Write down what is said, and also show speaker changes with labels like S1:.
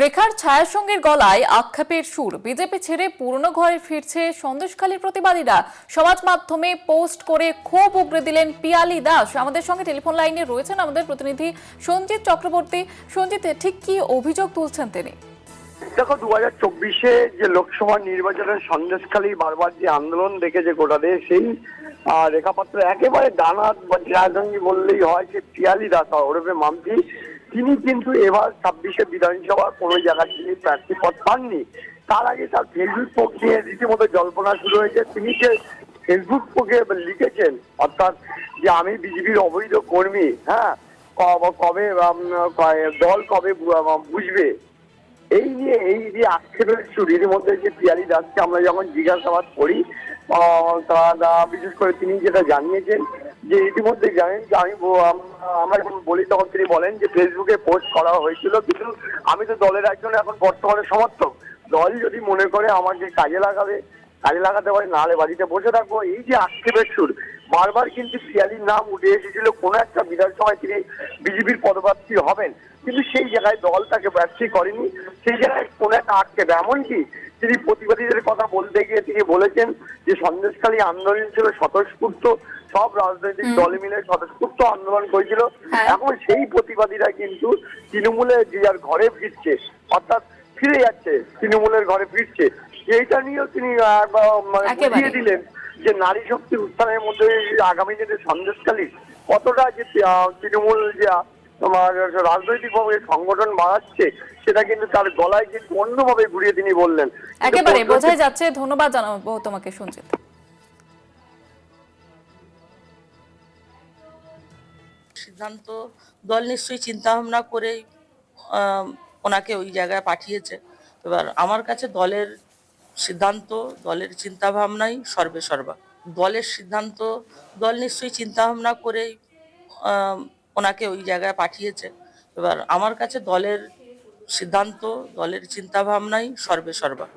S1: রেখার ছায়াসঙ্গীর গলায় আক্ষেপের সুর। বিজেপি ছেড়ে পুরনো ঘরে ফিরছে সন্দেশখালীর প্রতিবাদীরা। সমাজ মাধ্যমে পোস্ট করে ক্ষোভ উগরে দিলেন পিয়ালি দাস। আমাদের সঙ্গে টেলিফোন লাইনে রয়েছেন আমাদের প্রতিনিধি সঞ্জিত চক্রবর্তী। সঞ্জিত, ঠিক কি অভিযোগ তুলছেন তিনি?
S2: দেখো, 2024-এ যে লোকসভা নির্বাচনের সন্দেশখালী বারবার যে আন্দোলন দেখেছে গোটা দেশ, সেই রেখাপাত্র একেবারে ডানাত বা রাজঙ্গি বললেই হয়, যে পিয়ালি দাস ওরফে মাম্পি, তিনি কিন্তু এবার 26-এ বিধানসভার কোনো জায়গায় তিনি প্রার্থী পদ পাননি। তার আগে তার ফেসবুক পোস্ট নিয়ে রীতিমতো জল্পনা শুরু হয়েছে। তিনি যে ফেসবুক পোস্টে লিখেছেন, অর্থাৎ যে আমি বিজেপির অবৈধ কর্মী, হ্যাঁ, কবে দল কবে বুঝবে, এই যে আক্ষেপের সুরের মধ্যে যে পিয়ালি দাসকে আমরা যখন জিজ্ঞাসাবাদ করি, তারা বিশেষ করে তিনি যেটা জানিয়েছেন যে ইতিমধ্যে জানেন যে আমরা যখন বলি তখন তিনি বলেন যে ফেসবুকে পোস্ট করা হয়েছিল, কিন্তু আমি তো দলের একজন এখন বর্তমানে সমর্থক। দল যদি মনে করে আমাকে কাজে লাগাতে পারে, নাহলে বাড়িতে বসে থাকবো। এই যে আক্ষেপের সুর, বারবার কিন্তু পিয়ালির নাম উঠে এসেছিল কোনো একটা বিধানসভায় তিনি বিজেপির পদপ্রার্থী হবেন, কিন্তু সেই জায়গায় দল তাকে প্রার্থী করেনি। সেই জায়গায় কোনো একটা আক্ষেপ, এমনকি তিনি প্রতিবাদীদের কথা বলতে গিয়ে তিনি বলেছেন যে সন্দেশখালী আন্দোলন ছিল স্বতঃস্ফূর্ত, সব রাজনৈতিক দল মিলে স্বতঃস্ফূর্ত আন্দোলন করেছিল। এখন সেই প্রতিবাদীরা কিন্তু তৃণমূলের যে যার ঘরে ফিরছে, অর্থাৎ ফিরে যাচ্ছে, তৃণমূলের ঘরে ফিরছে। এইটা নিয়েও তিনি বুঝিয়ে দিলেন যে নারী শক্তির উত্থানের মধ্যে আগামী দিনে সন্দেশখালী কতটা যে তৃণমূল যে তোমার রাজনৈতিক ভাবে সংগঠন বাড়াচ্ছে, সেটা কিন্তু তার গলায় কিন্তু অন্যভাবে ঘুরিয়ে তিনি বললেন।
S1: একেবারে বোঝাই যাচ্ছে। ধন্যবাদ জানাবো তোমাকে সঞ্জিত।
S3: সিদ্ধান্ত দল নিশ্চয়ই চিন্তা ভাবনা করে ওনাকে ওই জায়গায় পাঠিয়েছে। এবার আমার কাছে দলের সিদ্ধান্ত, দলের চিন্তা ভাবনাই সর্বেসর্বা। দলের সিদ্ধান্ত দল নিশ্চয়ই চিন্তা ভাবনা করে ওনাকে ওই জায়গায় পাঠিয়েছে। এবার আমার কাছে দলের সিদ্ধান্ত, দলের চিন্তা ভাবনাই সর্বেসর্বা।